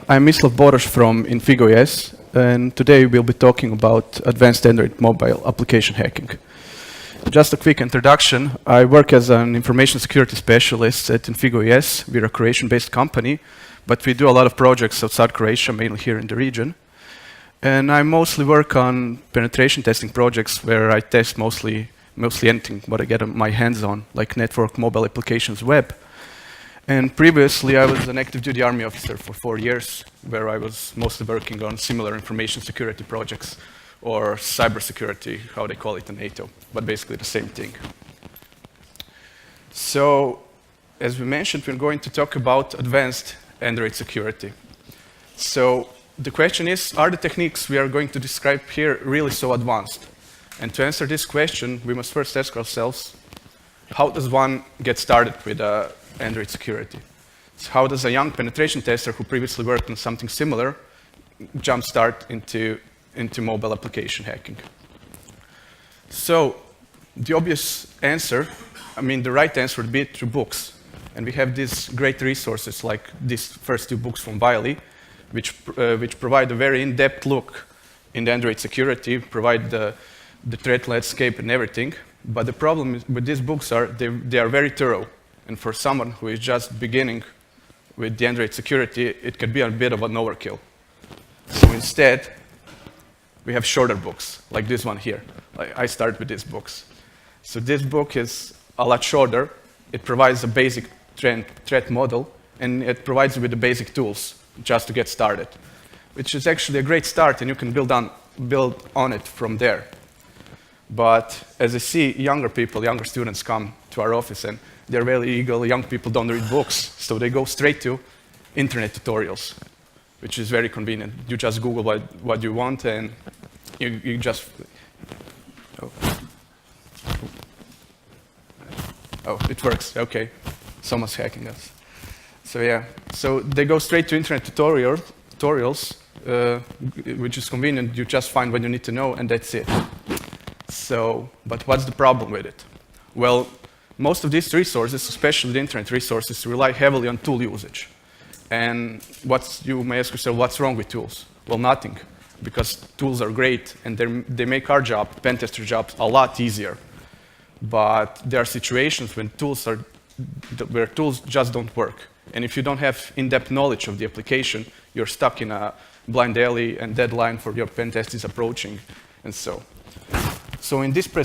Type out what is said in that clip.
I'm Mislav Borosh from INFIGO IS, and today we'll be talking about advanced Android mobile application hacking. Just a quick introduction. I work as an information security specialist at INFIGO IS. We're a Croatian-based company, but we do a lot of projects outside Croatia, mainly here in the region. And I mostly work on penetration testing projects where I test mostly anything what I get my hands on, like network, mobile applications, web. And previously, I was an active duty army officer for 4 years, where I was mostly working on similar information security projects, or cybersecurity, how they call it in NATO, but basically the same thing. So, as we mentioned, we're going to talk about advanced Android security. So, the question is, are the techniques we are going to describe here really so advanced? And to answer this question, we must first ask ourselves, how does one get started with Android security? So how does a young penetration tester who previously worked on something similar jumpstart into mobile application hacking? So the obvious answer, the right answer would be through books. And we have these great resources like these first 2 books from Wiley, which provide a very in-depth look in the Android security, provide the threat landscape and everything. But the problem with these books are they are very thorough. And for someone who is just beginning with the Android security, it could be a bit of an overkill. So instead, we have shorter books, like this one here. I start with these books. So this book is a lot shorter. It provides a basic threat model, and it provides you with the basic tools just to get started, which is actually a great start, and you can build on it from there. But as I see younger students come to our office, and they're very eager. Young people don't read books, so they go straight to internet tutorials, which is very convenient. You just Google what you want, and you just... Oh, it works. OK. Someone's hacking us. So yeah. So they go straight to internet tutorials, which is convenient. You just find what you need to know, and that's it. So, but what's the problem with it? Well, most of these resources, especially the internet resources, rely heavily on tool usage. And you may ask yourself, what's wrong with tools? Well, nothing, because tools are great, and they make our job, pen tester jobs, a lot easier. But there are situations when where tools just don't work. And if you don't have in-depth knowledge of the application, you're stuck in a blind alley, and deadline for your pen test is approaching, and so. So in this presentation,